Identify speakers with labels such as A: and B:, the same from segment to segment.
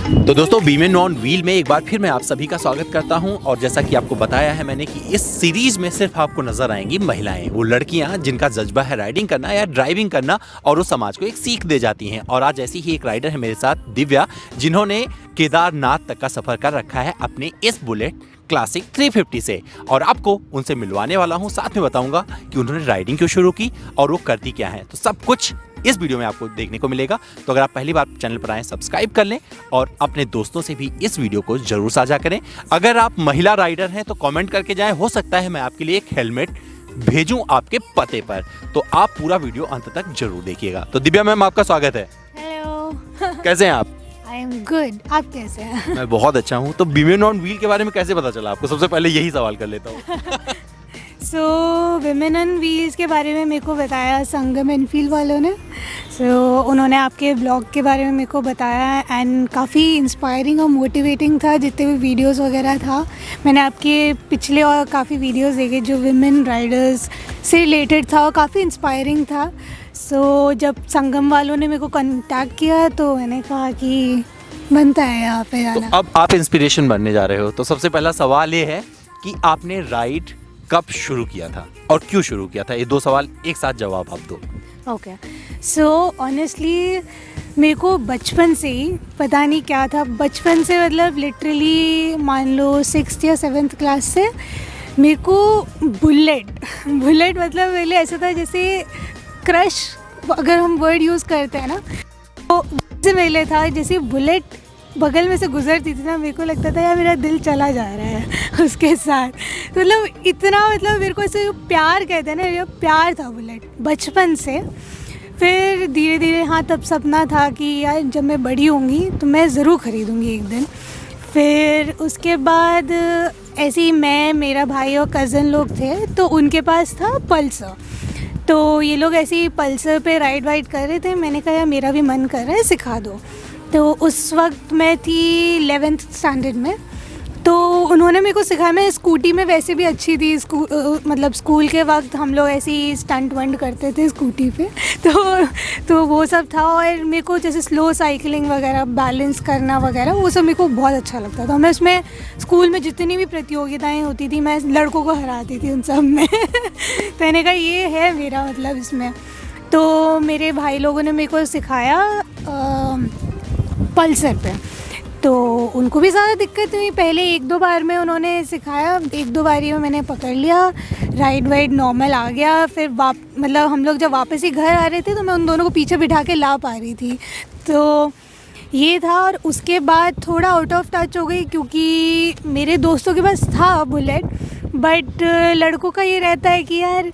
A: तो दोस्तों women on wheel में एक बार फिर मैं आप सभी का स्वागत करता हूं। और जैसा कि आपको बताया है मैंने कि इस सीरीज में सिर्फ आपको नजर आएंगी महिलाएं, वो लड़कियां जिनका जज्बा है राइडिंग करना या ड्राइविंग करना और वो समाज को एक सीख दे जाती हैं। और आज ऐसी ही एक राइडर है मेरे साथ, दिव्या, जिन्होंने केदारनाथ तक का सफर कर रखा है अपने इस बुलेट क्लासिक 350 से। और आपको उनसे मिलवाने वाला हूं, साथ में बताऊंगा कि उन्होंने राइडिंग क्यों शुरू की और वो करती क्या है। तो सब कुछ इस वीडियो में आपको देखने को मिलेगा। तो अगर आप पहली बार चैनल पर आए, सब्सक्राइब कर लें और अपने दोस्तों से भी इस वीडियो को जरूर साझा करें। अगर आप महिला राइडर हैं तो कमेंट करके जाएं, हो सकता है मैं आपके लिए एक हेलमेट भेजूं आपके पते पर। तो आप पूरा वीडियो अंत तक जरूर देखिएगा। तो दिव्या मैम, आपका स्वागत है।
B: हेलो।
A: कैसे हैं आप?
B: आई एम गुड, आप कैसे हैं?
A: मैं बहुत अच्छा हूँ। तो वीमेन ऑन व्हील के बारे में कैसे पता चला आपको? सबसे पहले यही सवाल कर लेता हूँ।
B: सो विमेन ऑन व्हील्स के बारे में मेरे को बताया संगम एनफील्ड वालों ने। उन्होंने आपके ब्लॉग के बारे में मेरे को बताया एंड काफ़ी इंस्पायरिंग और मोटिवेटिंग था जितने भी वीडियोस वगैरह था। मैंने आपके पिछले और काफ़ी वीडियोस देखे जो विमेन राइडर्स से रिलेटेड था और काफ़ी इंस्पायरिंग था। जब संगम वालों ने मेरे को कॉन्टैक्ट किया तो मैंने कहा कि बनता है यहाँ पे जाना।
A: तो अब आप इंस्पिरेशन बनने जा रहे हो, तो सबसे पहला सवाल ये है कि आपने राइड कब शुरू किया था और क्यों शुरू किया था? ये दो सवाल एक साथ जवाब आप दो।
B: ओके, सो ऑनेस्टली मेरे को बचपन से ही पता नहीं क्या था, बचपन से मतलब लिटरली मान लो 6th या 7th क्लास से मेरे को बुलेट मतलब पहले ऐसा था जैसे क्रश, अगर हम वर्ड यूज़ करते हैं ना, तो वैसे पहले था जैसे बुलेट बगल में से गुजरती थी ना, मेरे को लगता था यार मेरा दिल चला जा रहा है उसके साथ। मतलब इतना, मतलब मेरे को ऐसे प्यार कहते हैं ना, ये प्यार था बुलेट बचपन से। फिर धीरे धीरे हाँ, तब सपना था कि यार जब मैं बड़ी होंगी तो मैं ज़रूर ख़रीदूँगी एक दिन। फिर उसके बाद ऐसे ही मैं, मेरा भाई और कज़न लोग थे तो उनके पास था पल्सर। तो ये लोग ऐसे ही पल्सर पे राइड वाइड कर रहे थे। मैंने कहा यार मेरा भी मन कर रहा है, सिखा दो। तो उस वक्त मैं थी 11th स्टैंडर्ड में, तो उन्होंने मेरे को सिखाया। मैं स्कूटी में वैसे भी अच्छी थी, मतलब स्कूल के वक्त हम लोग ऐसे ही स्टंट वंट करते थे स्कूटी पे, तो वो सब था। और मेरे को जैसे स्लो साइकिलिंग वगैरह, बैलेंस करना वगैरह, वो सब मेरे को बहुत अच्छा लगता था। मैं उसमें स्कूल में जितनी भी प्रतियोगिताएं होती थी मैं लड़कों को हराती थी उन सब में। तो मैंने कहा ये है मेरा मतलब इसमें। तो मेरे भाई लोगों ने मेरे को सिखाया पल्सर पे, तो उनको भी ज़्यादा दिक्कत हुई। पहले 1-2 बार में उन्होंने सिखाया, 1-2 बारी में मैंने पकड़ लिया, राइड वाइड नॉर्मल आ गया। फिर मतलब हम लोग जब वापस ही घर आ रहे थे तो मैं उन दोनों को पीछे बिठा के ला पा रही थी। तो ये था। और उसके बाद थोड़ा आउट ऑफ टच हो गई क्योंकि मेरे दोस्तों के पास था बुलेट, बट लड़कों का ये रहता है कि यार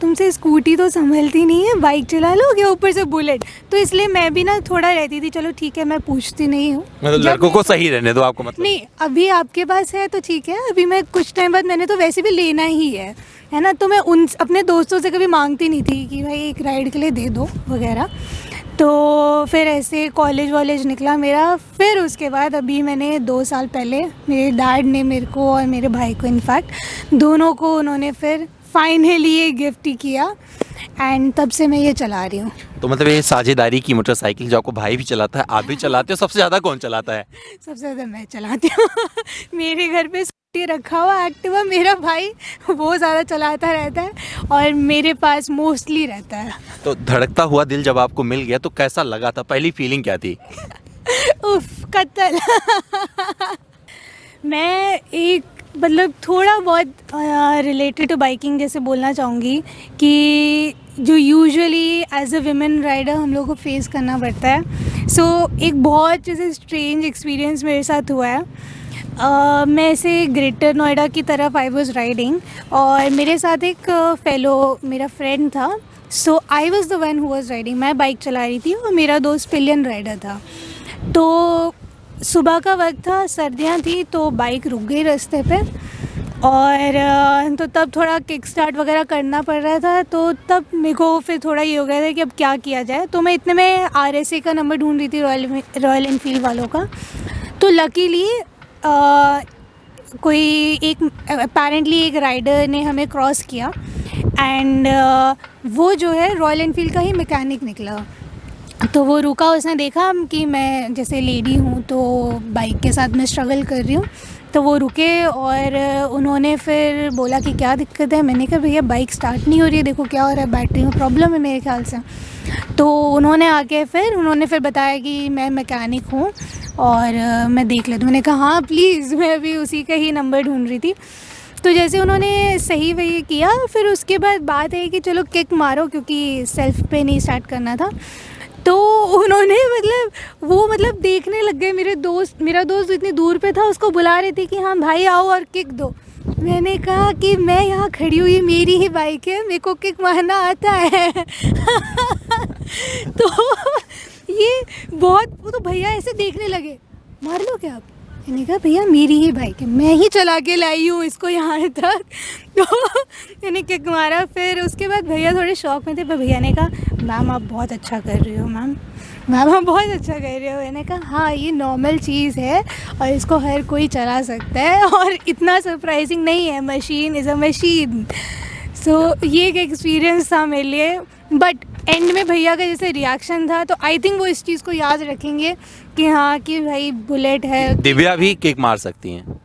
B: तुमसे स्कूटी तो संभलती नहीं है, बाइक चला लोगे, ऊपर से बुलेट। तो इसलिए मैं भी ना थोड़ा रहती थी, चलो ठीक है मैं पूछती नहीं हूँ,
A: मतलब लड़कों को सही रहने दो आपको मतलब?
B: नहीं, अभी आपके पास है तो ठीक है, अभी मैं कुछ टाइम बाद मैंने तो वैसे भी लेना ही है ना। तो मैं अपने दोस्तों से कभी मांगती नहीं थी कि भाई एक राइड के लिए दे दो वगैरह। तो फिर ऐसे कॉलेज निकला मेरा। फिर उसके बाद अभी मैंने 2 साल पहले मेरे डैड ने मेरे को और मेरे भाई को, इनफैक्ट दोनों को, उन्होंने फिर फाइनली ये गिफ्ट ही किया एंड तब से मैं ये चला रही हूँ।
A: तो मतलब ये साझेदारी की मोटरसाइकिल जो आपको भाई भी चलाता है, आप भी चलाते हो, सबसे ज़्यादा कौन चलाता है?
B: सबसे ज़्यादा मैं चलाती हूँ। मेरे घर पे स्कूटी रखा हुआ एक्टिवा, मेरा भाई वो ज़्यादा चलाता रहता है और मेरे पास मोस्टली रहता है।
A: तो धड़कता हुआ दिल जब आपको मिल गया तो कैसा लगा था? पहली फीलिंग क्या थी?
B: उफ, कत्ल। मैं एक मतलब थोड़ा बहुत रिलेटेड टू बाइकिंग जैसे बोलना चाहूँगी कि जो usually as a women rider हम लोग को फेस करना पड़ता है। एक बहुत जैसे स्ट्रेंज एक्सपीरियंस मेरे साथ हुआ है। मैं ऐसे ग्रेटर नोएडा की तरफ आई वॉज राइडिंग और मेरे साथ एक फेलो मेरा फ्रेंड था। I was the one who was riding. मैं बाइक चला रही थी और मेरा दोस्त पिलियन राइडर था। तो सुबह का वक्त था, सर्दियाँ थी, तो बाइक रुक गई रास्ते पे और तो तब थोड़ा किक स्टार्ट वगैरह करना पड़ रहा था। तो तब मेरे को फिर थोड़ा ये हो गया था कि अब क्या किया जाए। तो मैं इतने में RSA का नंबर ढूंढ रही थी, रॉयल एनफील्ड वालों का। तो लकीली कोई एक अपेरेंटली एक राइडर ने हमें क्रॉस किया एंड वो जो है रॉयल एनफील्ड का ही मैकेनिक निकला। तो वो रुका, उसने देखा कि मैं जैसे लेडी हूँ तो बाइक के साथ मैं स्ट्रगल कर रही हूँ, तो वो रुके और उन्होंने फिर बोला कि क्या दिक्कत है। मैंने कहा भैया बाइक स्टार्ट नहीं हो रही है, देखो क्या हो रहा है, बैटरी में प्रॉब्लम है मेरे ख्याल से। तो उन्होंने फिर बताया कि मैं मैकेनिक हूँ और मैं देख लेती हूँ। मैंने कहा हाँ प्लीज़, मैं अभी उसी का ही नंबर ढूंढ रही थी। तो जैसे उन्होंने सही वही किया, फिर उसके बाद बात है कि चलो किक मारो, क्योंकि सेल्फ पे नहीं स्टार्ट करना था। तो उन्होंने मतलब देखने लग गए। मेरा दोस्त इतनी दूर पे था, उसको बुला रही थी कि हाँ भाई आओ और किक दो। मैंने कहा कि मैं यहाँ खड़ी हुई, मेरी ही बाइक है, मेरे को किक मारना आता है। तो ये बहुत, वो तो भैया ऐसे देखने लगे, मार लो क्या आप। मैंने कहा भैया मेरी ही बाइक है, मैं ही चला के लाई हूँ इसको यहाँ तक। तो मैंने किक मारा। फिर उसके बाद भैया थोड़े शौक में थे, पर भैया ने कहा मैम आप बहुत अच्छा कर रही हो, मैम आप बहुत अच्छा कर रहे हो। मैंने कहा हाँ ये नॉर्मल चीज़ है और इसको हर कोई चला सकता है और इतना सरप्राइजिंग नहीं है, मशीन इज़ अ मशीन। सो ये एक एक्सपीरियंस था मेरे लिए। बट एंड में भैया का जैसे रिएक्शन था, तो आई थिंक वो इस चीज़ को याद रखेंगे कि हाँ कि भाई बुलेट है।
A: दिव्या भी किक मार सकती हैं।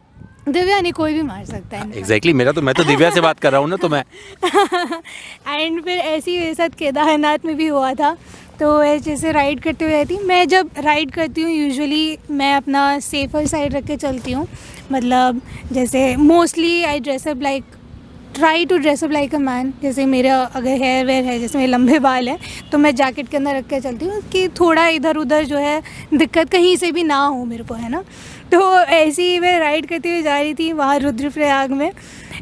B: दिव्या नहीं, कोई भी मार सकता है।
A: एग्जैक्टली मैं तो दिव्या से बात कर रहा हूँ ना, तो मैं
B: एंड फिर ऐसे ही मेरे साथ केदारनाथ में भी हुआ था। तो जैसे राइड करते हुए रहती, मैं जब राइड करती हूँ यूजुअली मैं अपना सेफर साइड रख के चलती हूँ। मतलब जैसे mostly I dress up like, try to dress up like a man. जैसे मेरा अगर हेयर वेयर है, जैसे मेरे लंबे बाल हैं, तो मैं जैकेट के अंदर रख के चलती हूँ कि थोड़ा इधर उधर जो है दिक्कत कहीं से भी ना हो मेरे को, है ना। तो ऐसे ही मैं राइड करते हुए जा रही थी वहाँ रुद्रप्रयाग में।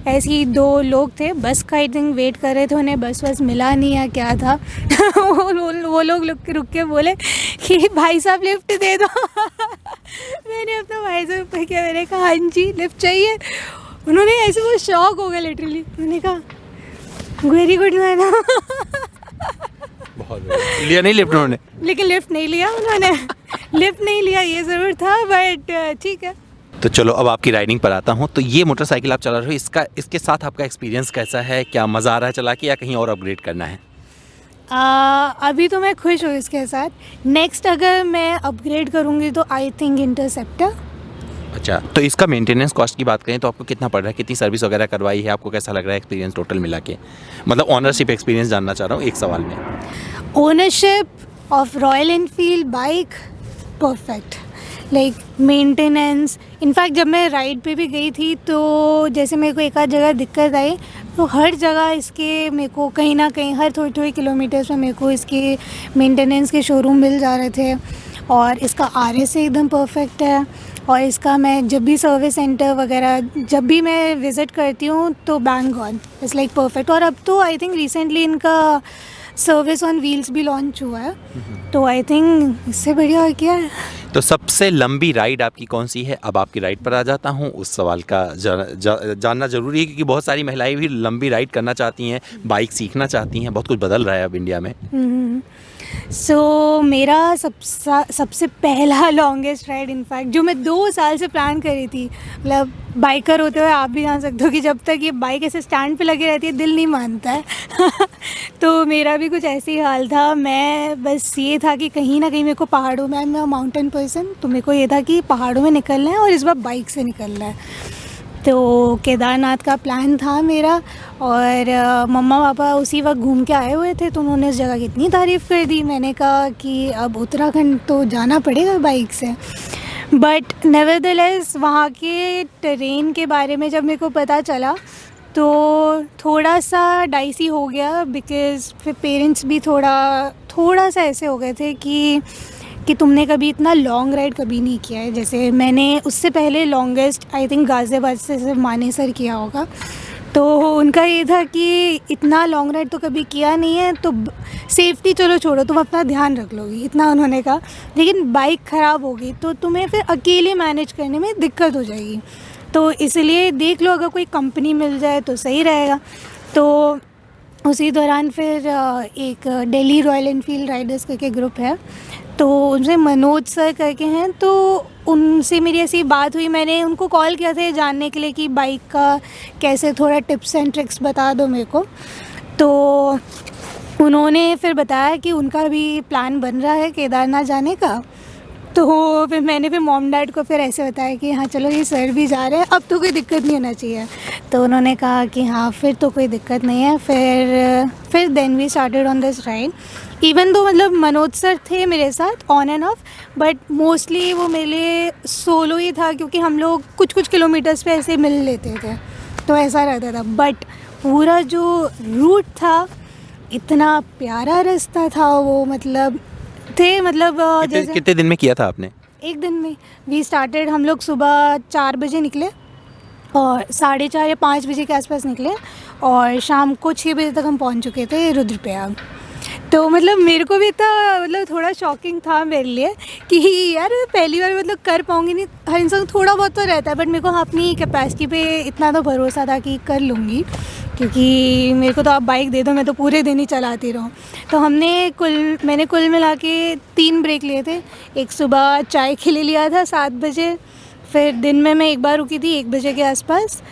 B: ऐसे ही 2 लोग थे, बस का आई थिंक वेट कर रहे थे, उन्हें बस मिला नहीं या क्या था। वो लोग रुक के बोले कि भाई साहब लिफ्ट दे दो। मैंने अपना भाई साहब पे किया, मैंने कहा हाँ जी लिफ्ट चाहिए। उन्होंने ऐसे वो शॉक हो गया लिटरली। मैंने कहा वेरी गुड मैन।
A: बहुत लिया नहीं लिफ्ट उन्होंने,
B: लेकिन लिफ्ट नहीं लिया उन्होंने। लिफ्ट नहीं लिया ये ज़रूर था, बट ठीक है।
A: तो चलो अब आपकी राइडिंग पर आता हूँ। तो ये मोटरसाइकिल आप चला रहे हो, इसके साथ आपका एक्सपीरियंस कैसा है? क्या मज़ा आ रहा है चला के, या कहीं और अपग्रेड करना है?
B: अभी तो मैं खुश हूँ इसके साथ। नेक्स्ट अगर मैं अपग्रेड करूँगी तो आई थिंक इंटरसेप्टर।
A: अच्छा, तो इसका मेंटेनेंस कॉस्ट की बात करें तो आपको कितना पड़ रहा है? कितनी सर्विस वगैरह करवाई है? आपको कैसा लग रहा है एक्सपीरियंस टोटल मिला के? मतलब ऑनरशिप एक्सपीरियंस जानना चाह रहा हूँ एक सवाल में।
B: Ownership of royal Enfield bike perfect, like maintenance. In fact जब मैं राइड पे भी गई थी तो जैसे मेरे को एक आध जगह दिक्कत आई, तो हर जगह इसके मेरे को कहीं ना कहीं हर थोड़ी थोड़ी किलोमीटर्स में मेरे को इसके मेंटेनेंस के शोरूम मिल जा रहे थे। और इसका RS एकदम परफेक्ट है। और इसका मैं जब भी सर्विस सेंटर वगैरह जब भी मैं विज़िट करती हूँ तो bang on, it's like perfect. और अब तो आई थिंक रिसेंटली इनका सर्विस ऑन व्हील्स भी लॉन्च हुआ है, तो आई थिंक इससे बढ़िया और क्या है।
A: तो सबसे लंबी राइड आपकी कौन सी है? अब आपकी राइड पर आ जाता हूँ। उस सवाल का जानना ज़रूरी है, क्योंकि बहुत सारी महिलाएं भी लंबी राइड करना चाहती हैं, बाइक सीखना चाहती हैं। बहुत कुछ बदल रहा है अब इंडिया में।
B: सो मेरा सबसे पहला लॉन्गेस्ट राइड इनफैक्ट जो मैं 2 साल से प्लान करी थी, मतलब बाइकर होते हुए आप भी जान सकते हो कि जब तक ये बाइक ऐसे स्टैंड पे लगी रहती है दिल नहीं मानता है। तो मेरा भी कुछ ऐसे ही हाल था। मैं बस ये था कि कहीं ना कहीं मेरे को पहाड़ों में, मैं माउंटेन पर्सन, तो मेरे को ये था कि पहाड़ों में निकलना है और इस बार बाइक से निकलना है। तो केदारनाथ का प्लान था मेरा। और मम्मा पापा उसी वक्त घूम के आए हुए थे, तो उन्होंने उस जगह की इतनी तारीफ़ कर दी। मैंने कहा कि अब उत्तराखंड तो जाना पड़ेगा बाइक से। बट नेवरदलेस वहाँ के टेरेन के बारे में जब मेरे को पता चला तो थोड़ा सा डाइसी हो गया, बिकॉज़ फिर पेरेंट्स भी थोड़ा सा ऐसे हो गए थे कि तुमने कभी इतना लॉन्ग राइड कभी नहीं किया है। जैसे मैंने उससे पहले लॉन्गेस्ट आई थिंक गाज़ियाबाद से सिर्फ मानेसर किया होगा, तो उनका ये था कि इतना लॉन्ग राइड तो कभी किया नहीं है, तो सेफ्टी चलो छोड़ो, तुम अपना ध्यान रख लोगी, इतना उन्होंने कहा। लेकिन बाइक ख़राब होगी तो तुम्हें फिर अकेले मैनेज करने में दिक्कत हो जाएगी, तो इसलिए देख लो अगर कोई कंपनी मिल जाए तो सही रहेगा। तो उसी दौरान फिर एक दिल्ली रॉयल एनफील्ड राइडर्स करके ग्रुप है, तो उनसे मनोज सर करके हैं, तो उनसे मेरी ऐसी बात हुई। मैंने उनको कॉल किया था जानने के लिए कि बाइक का कैसे थोड़ा टिप्स एंड ट्रिक्स बता दो मेरे को। तो उन्होंने फिर बताया कि उनका भी प्लान बन रहा है केदारनाथ जाने का। तो फिर मैंने फिर मॉम डैड को फिर ऐसे बताया कि हाँ चलो ये सर भी जा रहे हैं, अब तो कोई दिक्कत नहीं होना चाहिए। तो उन्होंने कहा कि हाँ फिर तो कोई दिक्कत नहीं है। फिर then we started on this ride. Even तो मतलब मनोज सर थे मेरे साथ on and off, but mostly वो मेरे लिए सोलो ही था, क्योंकि हम लोग कुछ कुछ किलोमीटर्स पे ऐसे मिल लेते थे, तो ऐसा रहता था। बट पूरा जो रूट था, इतना प्यारा रास्ता था वो, मतलब जैसे
A: कितने दिन में किया था आपने?
B: एक दिन में वी स्टार्टेड, हम लोग सुबह 4 बजे निकले और 4:30 या 5 बजे के आसपास निकले, और शाम को 6 बजे तक हम पहुंच चुके थे रुद्रप्रयाग। तो मतलब मेरे को भी इतना मतलब थोड़ा शॉकिंग था मेरे लिए कि यार मैं पहली बार मतलब कर पाऊँगी नहीं। हर इंसान थोड़ा बहुत तो रहता है, बट मेरे को अपनी कैपेसिटी पे इतना तो भरोसा था कि कर लूँगी, क्योंकि मेरे को तो आप बाइक दे दो मैं तो पूरे दिन ही चलाती रहूँ। तो मैंने कुल मिला के 3 ब्रेक लिए थे। एक सुबह चाय के लिए लिया था 7 बजे, फिर दिन में मैं एक बार रुकी थी 1 बजे के आसपास,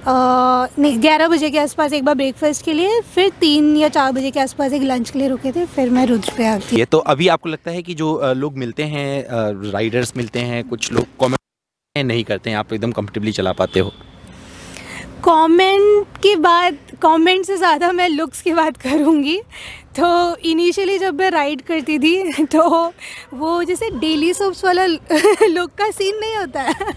B: नहीं 11 बजे के आसपास एक बार ब्रेकफास्ट के लिए, फिर 3 या 4 बजे के आसपास एक लंच के लिए रुके थे, फिर मैं रुद्रप्रयाग थी।
A: ये तो अभी आपको लगता है कि जो लोग मिलते हैं, राइडर्स मिलते हैं, कुछ लोग कमेंट नहीं करते हैं, आप एकदम कंफर्टेबली चला पाते हो?
B: कमेंट से ज़्यादा मैं लुक्स की बात करूँगी। तो इनिशियली जब मैं राइड करती थी तो वो जैसे डेली सोप्स वाला लुक का सीन नहीं होता है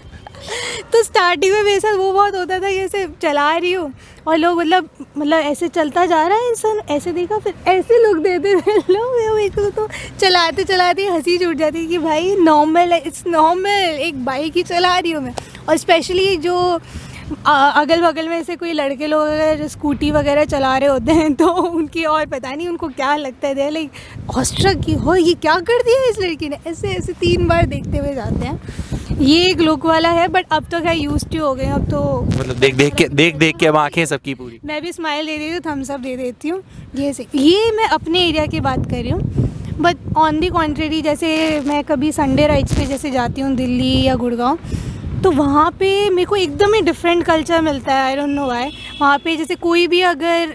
B: तो स्टार्टिंग में मेरे साथ वो बहुत होता था कि ऐसे चला रही हूँ और लोग मतलब ऐसे चलता जा रहा है इंसान, ऐसे देखा फिर ऐसे लुक देते थे लोग। एक तो चलाते चलाते हंसी छूट जाती कि भाई नॉर्मल है, इट्स नॉर्मल, एक बाइक ही चला रही हूँ मैं। और स्पेशली जो अगल बगल में से कोई लड़के लोग अगर स्कूटी वगैरह चला रहे होते हैं तो उनकी, और पता नहीं उनको क्या लगता है, दे लाइक ऑस्ट्रक की हो ये क्या कर दिया इस लड़की ने, ऐसे ऐसे 3 बार देखते हुए जाते हैं। ये एक लुक वाला है, बट अब तो क्या यूज्ड टू हो गए, अब तो
A: मतलब देख के अब आंखें सबकी पूरी।
B: मैं भी स्माइल दे देती हूँ, थम्स अप दे देती हूँ। ये मैं अपने एरिया की बात कर रही हूँ। बट ऑन दी कॉन्ट्रेरी, जैसे मैं कभी संडे राइड्स पे जैसे जाती हूँ दिल्ली या गुड़गांव, तो वहाँ पे मेरे को एकदम ही डिफरेंट कल्चर मिलता है। I don't know why. वहाँ पे जैसे कोई भी अगर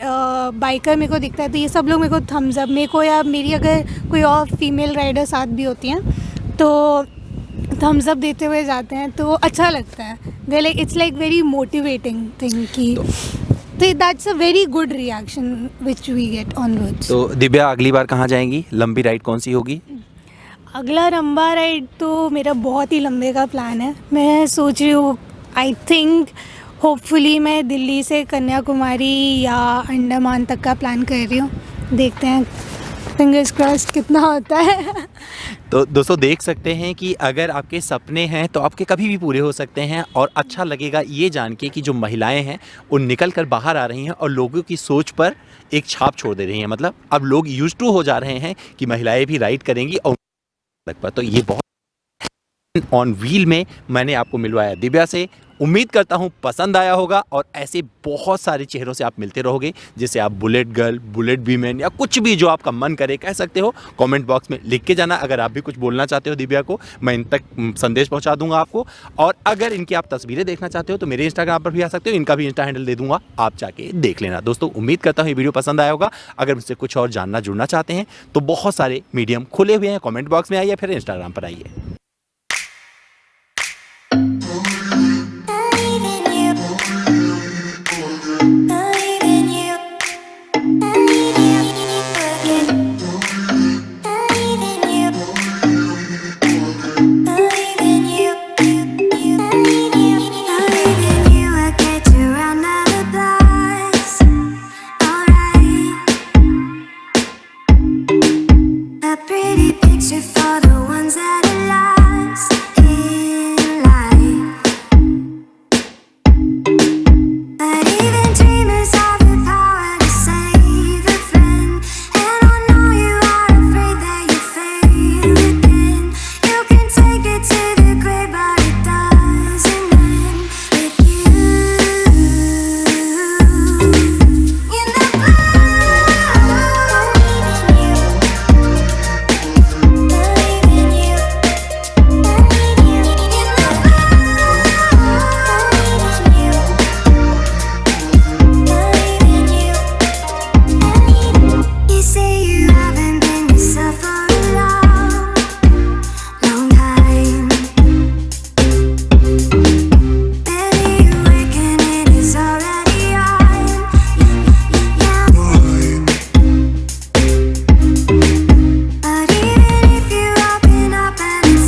B: बाइकर मेरे को दिखता है तो ये सब लोग मेरे को थम्स अप, मेरे को या मेरी अगर कोई और फीमेल राइडर साथ भी होती हैं तो थम्स अप देते हुए जाते हैं, तो अच्छा लगता है। They like it's like very motivating thing की, तो that's a very good reaction which we get on roads.
A: तो दिव्या अगली बार कहाँ जाएंगी? लंबी राइड कौन सी होगी?
B: अगला लंबा राइड तो मेरा बहुत ही लंबे का प्लान है। मैं सोच रही हूँ, आई थिंक होपफुली मैं दिल्ली से कन्याकुमारी या अंडमान तक का प्लान कर रही हूँ। देखते हैं, फिंगर्स क्रॉस्ड कितना होता है।
A: तो दोस्तों देख सकते हैं कि अगर आपके सपने हैं तो आपके कभी भी पूरे हो सकते हैं, और अच्छा लगेगा ये जान के कि जो महिलाएं हैं वो निकल कर बाहर आ रही हैं और लोगों की सोच पर एक छाप छोड़ दे रही हैं। मतलब अब लोग यूज्ड टू हो जा रहे हैं कि महिलाएं भी राइड करेंगी, और तो ये बहुत ऑन व्हील में मैंने आपको मिलवाया दिव्या से। उम्मीद करता हूँ पसंद आया होगा, और ऐसे बहुत सारे चेहरों से आप मिलते रहोगे, जिसे आप बुलेट गर्ल, बुलेट वीमेन या कुछ भी जो आपका मन करे कह सकते हो। कमेंट बॉक्स में लिख के जाना। अगर आप भी कुछ बोलना चाहते हो दिव्या को, मैं इन तक संदेश पहुंचा दूंगा आपको। और अगर इनकी आप तस्वीरें देखना चाहते हो तो मेरे इंस्टाग्राम पर भी आ सकते हो, इनका भी इंस्टा हैंडल दे दूंगा, आप जाके देख लेना। दोस्तों उम्मीद करता हूँ ये वीडियो पसंद आया होगा। अगर मुझसे कुछ और जानना जुड़ना चाहते हैं तो बहुत सारे मीडियम खुले हुए हैं, कॉमेंट बॉक्स में आइए, फिर इंस्टाग्राम पर आइए।